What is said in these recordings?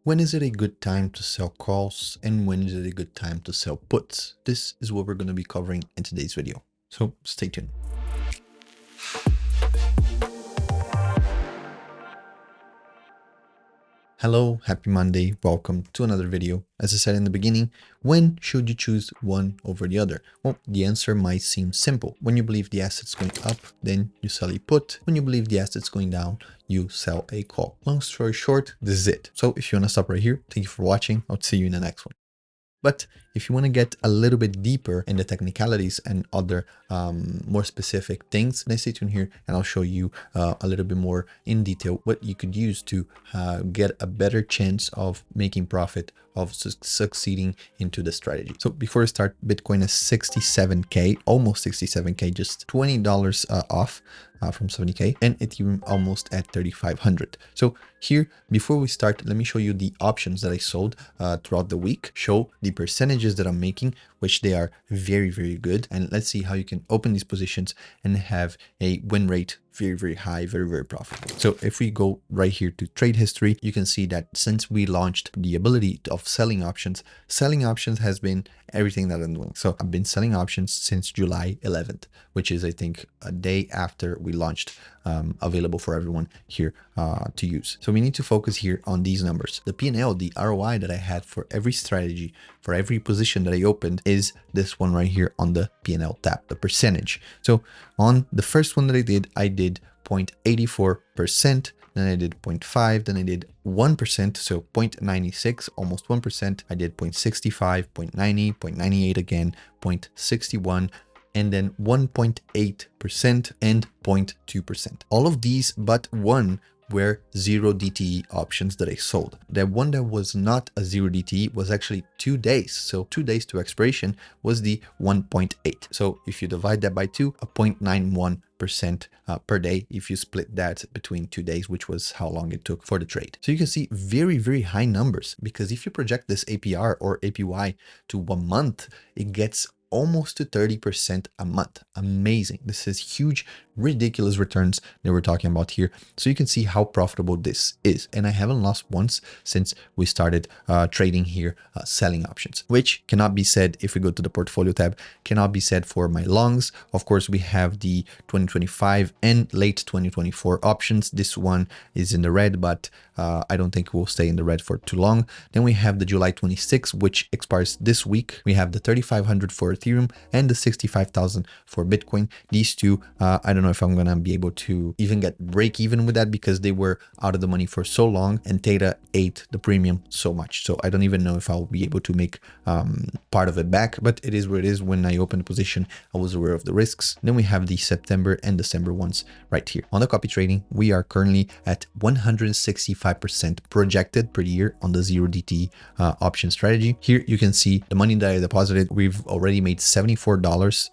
When is it a good time to sell calls and when is it a good time to sell puts? This is what we're going to be covering in today's video. So stay tuned. Hello, happy Monday. Welcome to another video. As I said in the beginning, when should you choose one over the other? Well, the answer might seem simple. When you believe the asset's going up, then you sell a put. When you believe the asset's going down, you sell a call. Long story short, this is it. So if you want to stop right here, thank you for watching. I'll see you in the next one. But if you want to get a little bit deeper in the technicalities and other more specific things, then stay tuned here and I'll show you a little bit more in detail what you could use to get a better chance of making profit, of succeeding into the strategy. So before I start, Bitcoin is 67K, almost 67K, just $20 off from 70K, and Ethereum almost at 3,500. So here, before we start, let me show you the options that I sold throughout the week, show the percentages that I'm making, which they are very, very good. And let's see how you can open these positions and have a win rate very, very high, very, very profitable. So if we go right here to trade history, you can see that since we launched the ability of selling options has been everything that I'm doing. So I've been selling options since July 11th, which is, I think, a day after we launched, available for everyone here to use. So we need to focus here on these numbers. The P&L, the ROI that I had for every strategy, for every position that I opened is this one right here on the P&L tab, the percentage. So on the first one that I did 0.84%, then I did 0.5, then I did 1%, so 0.96, almost 1%. I did 0.65, 0.90, 0.98 again, 0.61, and then 1.8% and 0.2%. All of these but one were 0 DTE options that I sold. The one that was not a 0 DTE was actually 2 days. So 2 days to expiration was the 1.8. So if you divide that by 2, a 0.91% per day if you split that between 2 days, which was how long it took for the trade. So you can see very, very high numbers, because if you project this APR or APY to 1 month, it gets almost to 30% a month. Amazing. This is huge, ridiculous returns that we're talking about here. So you can see how profitable this is. And I haven't lost once since we started trading here, selling options, which cannot be said if we go to the portfolio tab, cannot be said for my longs. Of course, we have the 2025 and late 2024 options. This one is in the red, but I don't think we'll stay in the red for too long. Then we have the July 26, which expires this week. We have the 3,500 for Ethereum and the 65,000 for Bitcoin. These two, I don't know if I'm gonna be able to even get break even with that, because they were out of the money for so long and Theta ate the premium so much. So I don't even know if I'll be able to make part of it back, but it is what it is. When I opened the position, I was aware of the risks. Then we have the September and December ones right here. On the copy trading, we are currently at 165% projected per year on the 0 DT option strategy. Here you can see the money that I deposited. We've already made $74,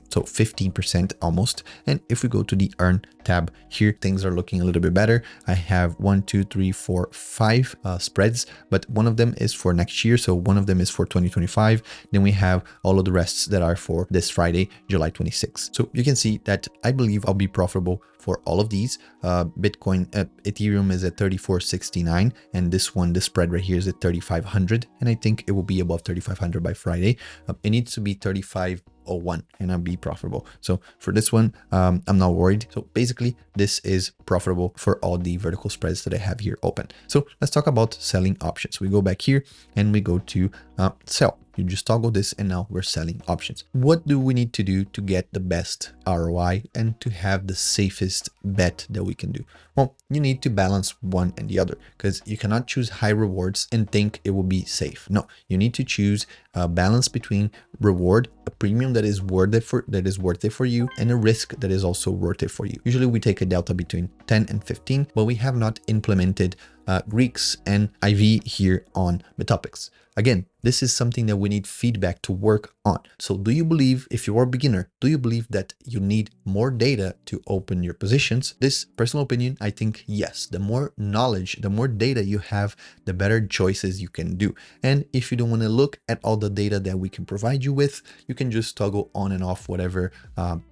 so 15% almost. And if we go to the earn tab here, things are looking a little bit better. I have 1, 2, 3, 4, 5 spreads, but one of them is for next year, so one of them is for 2025. Then we have all of the rests that are for this Friday, July 26. So you can see that I believe I'll be profitable for all of these. Bitcoin, Ethereum is at 34.69, and this one, the spread right here is at 3,500, and I think it will be above 3,500 by Friday. It needs to be 35.01 and I'll be profitable. So for this one, I'm not worried. So basically this is profitable for all the vertical spreads that I have here open. So let's talk about selling options. We go back here and we go to sell. You just toggle this and now we're selling options. What do we need to do to get the best ROI and to have the safest bet that we can do? Well, you need to balance one and the other, because you cannot choose high rewards and think it will be safe. No, you need to choose a balance between reward, a premium that is worth it for you, and a risk that is also worth it for you. Usually we take a delta between 10 and 15, but we have not implemented Greeks and IV here on the topics. Again, this is something that we need feedback to work on. So do you believe, if you are a beginner, do you believe that you need more data to open your positions? This personal opinion, I think yes. The more knowledge, the more data you have, the better choices you can do. And if you don't want to look at all the data that we can provide you with, you can just toggle on and off whatever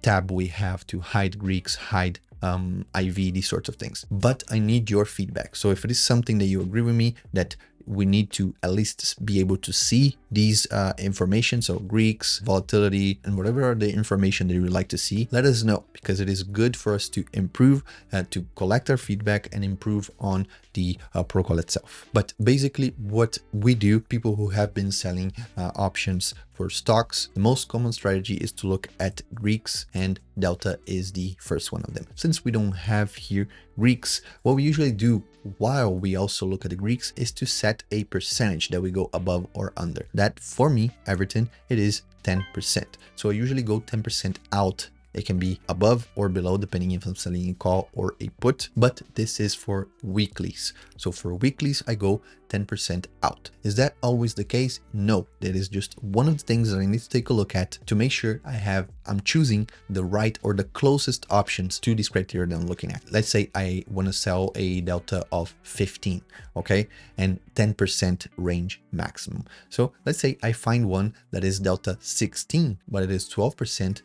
tab we have to hide Greeks, hide IV, these sorts of things. But I need your feedback. So if it is something that you agree with me that we need to at least be able to see these information, so Greeks, volatility, and whatever are the information that you would like to see, let us know, because it is good for us to improve, to collect our feedback and improve on the protocol itself. But basically what we do, people who have been selling options for stocks, the most common strategy is to look at Greeks, and Delta is the first one of them. Since we don't have here Greeks, what we usually do while we also look at the Greeks is to set a percentage that we go above or under. That for me, Everton, it is 10%. So I usually go 10% out. It can be above or below depending if I'm selling a call or a put, but this is for weeklies. So for weeklies, I go 10% out. Is that always the case? No, that is just one of the things that I need to take a look at to make sure I'm choosing the right or the closest options to this criteria that I'm looking at. Let's say I want to sell a delta of 15, okay, and 10% range maximum. So let's say I find one that is delta 16, but it is 12%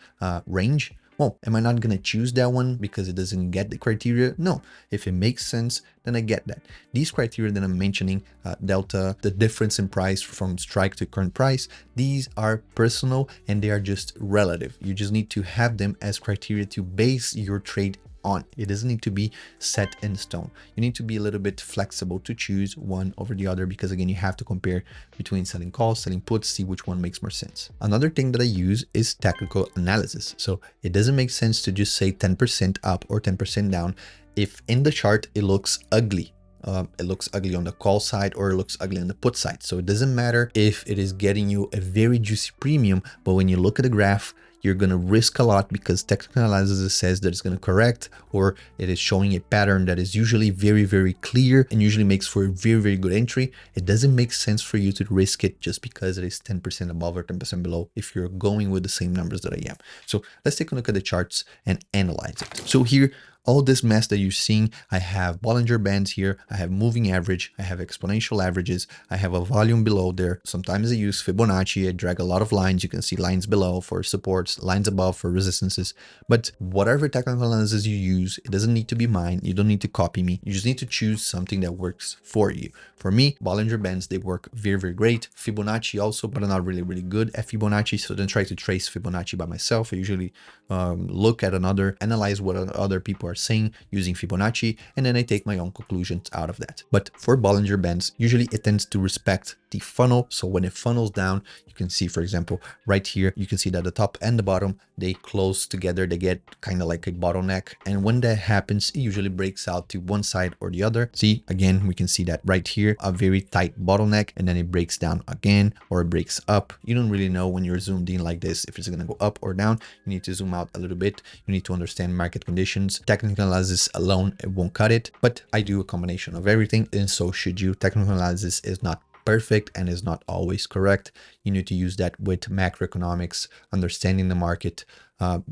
range. Well, am I not going to choose that one because it doesn't get the criteria? No, if it makes sense, then I get that. These criteria that I'm mentioning, delta, the difference in price from strike to current price, these are personal and they are just relative. You just need to have them as criteria to base your trade on. It doesn't need to be set in stone. You need to be a little bit flexible to choose one over the other, because again, you have to compare between selling calls, selling puts, see which one makes more sense. Another thing that I use is technical analysis. So it doesn't make sense to just say 10% up or 10% down if in the chart it looks ugly. It looks ugly on the call side or it looks ugly on the put side. So it doesn't matter if it is getting you a very juicy premium, but when you look at the graph, you're going to risk a lot because technical analysis says that it's going to correct, or it is showing a pattern that is usually very, very clear and usually makes for a very, very good entry. It doesn't make sense for you to risk it just because it is 10% above or 10% below if you're going with the same numbers that I am. So let's take a look at the charts and analyze it. So here, all this mess that you're seeing, I have Bollinger Bands here, I have moving average, I have exponential averages, I have a volume below there. Sometimes I use Fibonacci, I drag a lot of lines. You can see lines below for supports, lines above for resistances. But whatever technical analysis you use, it doesn't need to be mine. You don't need to copy me. You just need to choose something that works for you. For me, Bollinger Bands, they work very, very great. Fibonacci also, but I'm not really, really good at Fibonacci. So then try to trace Fibonacci by myself. I usually look at another, analyze what other people are saying using Fibonacci, and then I take my own conclusions out of that. But for Bollinger Bands, usually it tends to respect the funnel. So when it funnels down, you can see, for example, right here, you can see that the top and the bottom, they close together, they get kind of like a bottleneck. And when that happens, it usually breaks out to one side or the other. See, again, we can see that right here, a very tight bottleneck, and then it breaks down again, or it breaks up. You don't really know when you're zoomed in like this, if it's going to go up or down. You need to zoom out a little bit. You need to understand market conditions. Technical analysis alone, it won't cut it, but I do a combination of everything, and so should you. Technical analysis is not perfect and is not always correct. You need to use that with macroeconomics, understanding the market,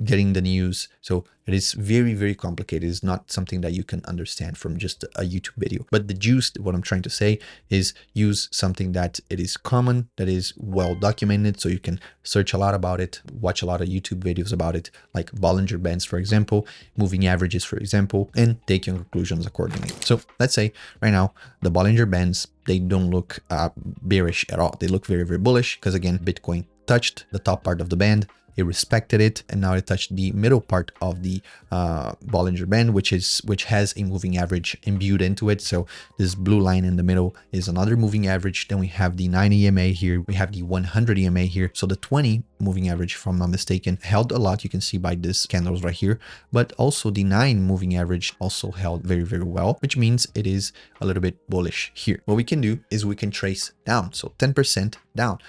getting the news. So it is very, very complicated. It's not something that you can understand from just a YouTube video. But the juice, what I'm trying to say is use something that it is common, that is well documented, so you can search a lot about it, watch a lot of YouTube videos about it, like Bollinger Bands, for example, moving averages, for example, and take your conclusions accordingly. So let's say right now, the Bollinger Bands, they don't look bearish at all. They look very, very bullish because again, Bitcoin touched the top part of the band. It respected it, and now it touched the middle part of the Bollinger Band, which has a moving average imbued into it. So this blue line in the middle is another moving average. Then we have the 90 EMA here. We have the 100 EMA here. So the 20 moving average, if I'm not mistaken, held a lot. You can see by this candles right here, but also the 9 moving average also held very, very well, which means it is a little bit bullish here. What we can do is we can trace down. So 10% down.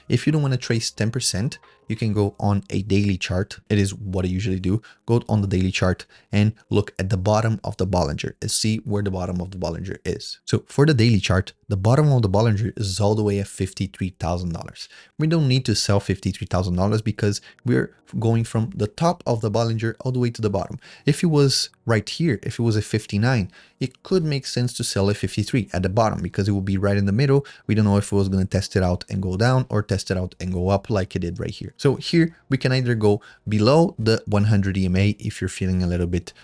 If you don't want to trace 10%, you can go on a daily chart. It is what I usually do. Go on the daily chart and look at the bottom of the Bollinger and see where the bottom of the Bollinger is. So for the daily chart, the bottom of the Bollinger is all the way at $53,000. We don't need to sell $53,000 because we're going from the top of the Bollinger all the way to the bottom. If it was right here, if it was a 59, it could make sense to sell a 53 at the bottom because it will be right in the middle. We don't know if it was going to test it out and go down or test it out and go up like it did right here. So here we can either go below the 100 EMA if you're feeling a little bit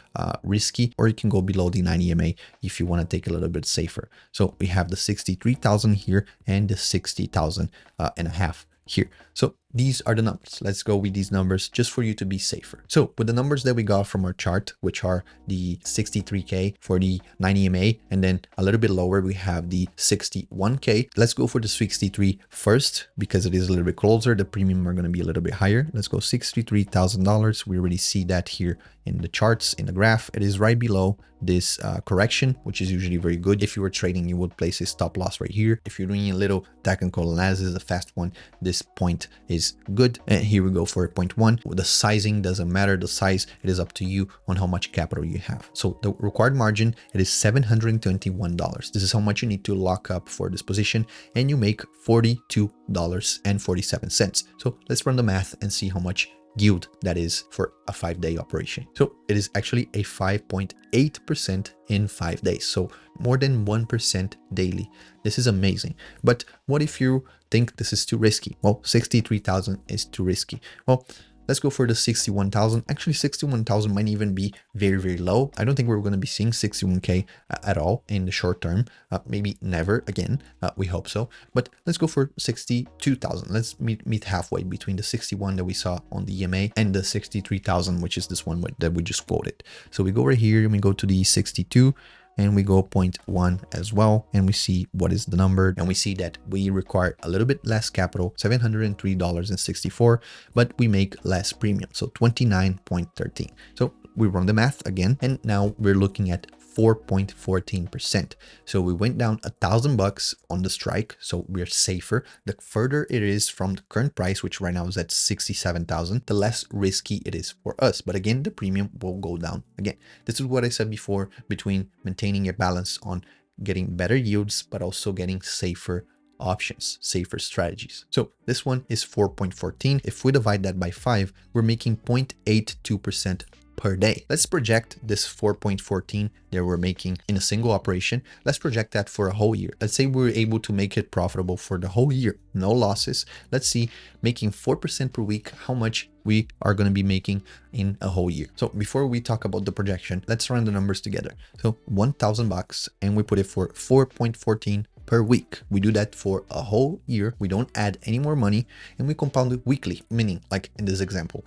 risky, or you can go below the 90 EMA if you want to take a little bit safer. So we have the 63,000 here and the 60,000 and a half here. So these are the numbers. Let's go with these numbers just for you to be safer. So with the numbers that we got from our chart, which are the 63K for the 90 EMA, and then a little bit lower, we have the 61K. Let's go for the 63 first because it is a little bit closer. The premium are going to be a little bit higher. Let's go $63,000. We already see that here in the charts, in the graph. It is right below this correction, which is usually very good. If you were trading, you would place a stop loss right here. If you're doing a little technical analysis, a fast one, this point is good. And here we go for a 0.1. The sizing doesn't matter. The size, it is up to you on how much capital you have. So the required margin, it is $721. This is how much you need to lock up for this position, and you make $42.47. So let's run the math and see how much yield that is for a 5-day operation. So it is actually a 5.8% in 5 days. So more than 1% daily. This is amazing. But what if you think this is too risky? Well, 63,000 is too risky. Well, let's go for the 61,000. Actually, 61,000 might even be very, very low. I don't think we're going to be seeing 61K at all in the short term. Maybe never again. We hope so. But let's go for 62,000. Let's meet halfway between the 61 that we saw on the EMA and the 63,000, which is this one that we just quoted. So we go right here and we go to the 62. And we go 0.1 as well, and we see what is the number, and we see that we require a little bit less capital, $703.64, but we make less premium, so 29.13. So we run the math again, and now we're looking at 4.14%. So we went down $1,000 on the strike, so we're safer. The further it is from the current price, which right now is at 67,000, the less risky it is for us. But again, the premium will go down again. This is what I said before, between maintaining a balance on getting better yields, but also getting safer options, safer strategies. So this one is 4.14. If we divide that by 5, we're making 0.82% per day. Let's project this 4.14 that we're making in a single operation. Let's project that for a whole year. Let's say we're able to make it profitable for the whole year, no losses. Let's see, making 4% per week, how much we are going to be making in a whole year. So before we talk about the projection, let's run the numbers together. So $1,000 and we put it for 4.14 per week. We do that for a whole year. We don't add any more money, and we compound it weekly, meaning like in this example,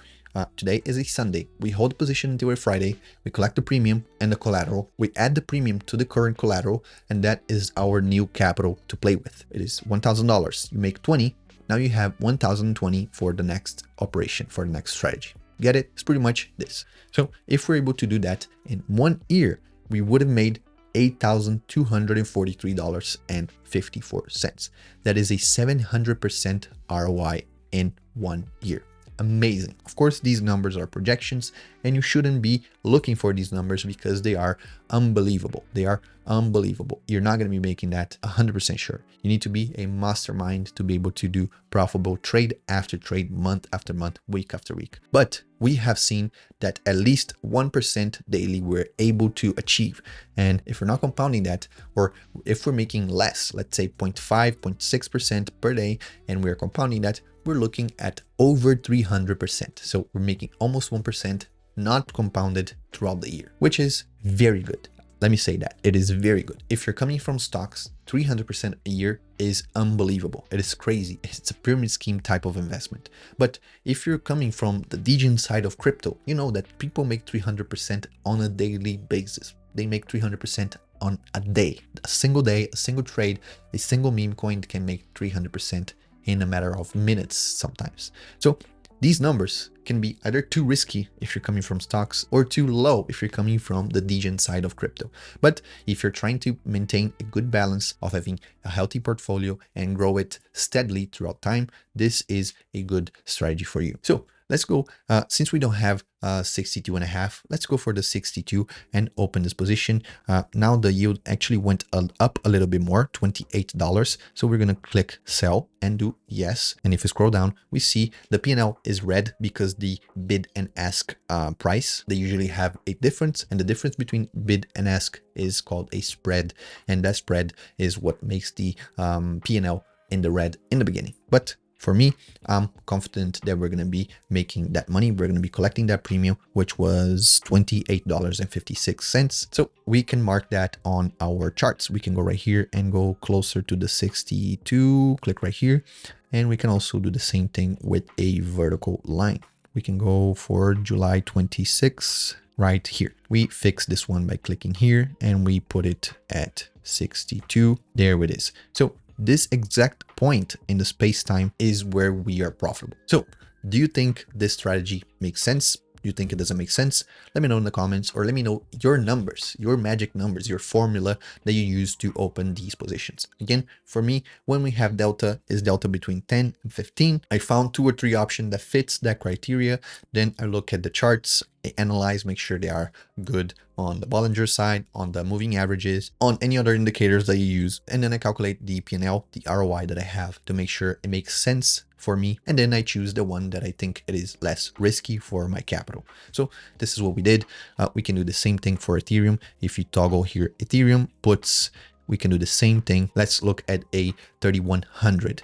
today is a Sunday. We hold the position until a Friday. We collect the premium and the collateral. We add the premium to the current collateral, and that is our new capital to play with. It is $1,000. You make 20. Now you have 1,020 for the next operation, for the next strategy. Get it? It's pretty much this. So if we're able to do that in 1 year, we would have made $8,243.54. That is a 700% ROI in 1 year. Amazing. Of course, these numbers are projections, and you shouldn't be looking for these numbers because they are unbelievable. They are unbelievable. You're not going to be making that 100% sure. You need to be a mastermind to be able to do profitable trade after trade, month after month, week after week. But we have seen that at least 1% daily we're able to achieve. And if we're not compounding that, or if we're making less, let's say 0.5, 0.6% per day, and we're compounding that, we're looking at over 300%. So we're making almost 1% not compounded throughout the year, which is very good. Let me say that it is very good. If you're coming from stocks, 300% a year is unbelievable. It is crazy. It's a pyramid scheme type of investment. But if you're coming from the degen side of crypto, you know that people make 300% on a daily basis. They make 300% on a day, a single trade, a single meme coin can make 300% in a matter of minutes sometimes. So these numbers can be either too risky if you're coming from stocks, or too low if you're coming from the degen side of crypto. But if you're trying to maintain a good balance of having a healthy portfolio and grow it steadily throughout time, this is a good strategy for you. So let's go, since we don't have 62 and a half, let's go for the 62 and open this position. Now the yield actually went up a little bit more, $28. So we're going to click sell and do yes. And if we scroll down, we see the P&L is red because the bid and ask price, they usually have a difference, and the difference between bid and ask is called a spread, and that spread is what makes the P&L in the red in the beginning. But for me, I'm confident that we're going to be making that money. We're going to be collecting that premium, which was $28.56. So we can mark that on our charts. We can go right here and go closer to the 62, click right here. And we can also do the same thing with a vertical line. We can go for July 26 right here. We fix this one by clicking here and we put it at 62. There it is. So this exact point in the space-time is where we are profitable. So do you think this strategy makes sense? Do you think it doesn't make sense? Let me know in the comments, or let me know your numbers, your magic numbers, your formula that you use to open these positions. Again, for me, when we have delta, is delta between 10 and 15. I found 2 or 3 options that fits that criteria. Then I look at the charts, I analyze, make sure they are good on the Bollinger side, on the moving averages, on any other indicators that you use. And then I calculate the P&L, the ROI that I have to make sure it makes sense for me. And then I choose the one that I think it is less risky for my capital. So this is what we did. We can do the same thing for Ethereum. If you toggle here, Ethereum puts, we can do the same thing. Let's look at a 3100,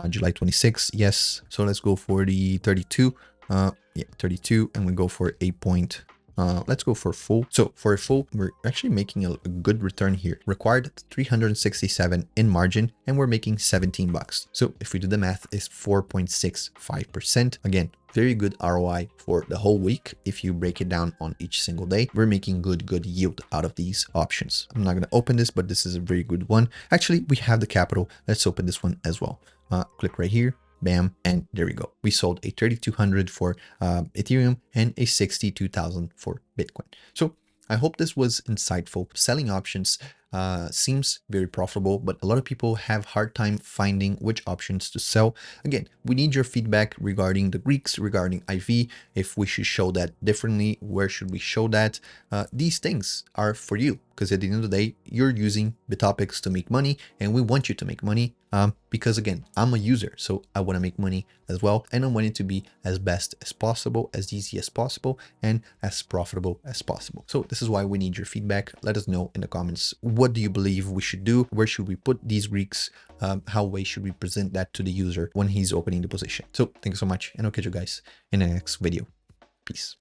July 26. Yes. So let's go for the 32. Yeah, 32, and we go for a point. Let's go for full. So for a full, we're actually making a good return here. Required 367 in margin, and we're making 17 bucks. So if we do the math, it's 4.65%. Again, very good ROI for the whole week. If you break it down on each single day, we're making good yield out of these options. I'm not going to open this, but this is a very good one. Actually, we have the capital. Let's open this one as well. Click right here. Bam, and there we go. We sold a 3,200 for Ethereum and a 62,000 for Bitcoin. So I hope this was insightful. Selling options seems very profitable, but a lot of people have hard time finding which options to sell. Again, we need your feedback regarding the Greeks, regarding IV, if we should show that differently, where should we show that? These things are for you, because at the end of the day, you're using Bitopics to make money, and we want you to make money. Because again, I'm a user, so I want to make money as well, and I want it to be as best as possible, as easy as possible, and as profitable as possible. So this is why we need your feedback. Let us know in the comments, what do you believe we should do? Where should we put these Greeks? How way should we present that to the user when he's opening the position? So thank you so much, and I'll catch you guys in the next video. Peace.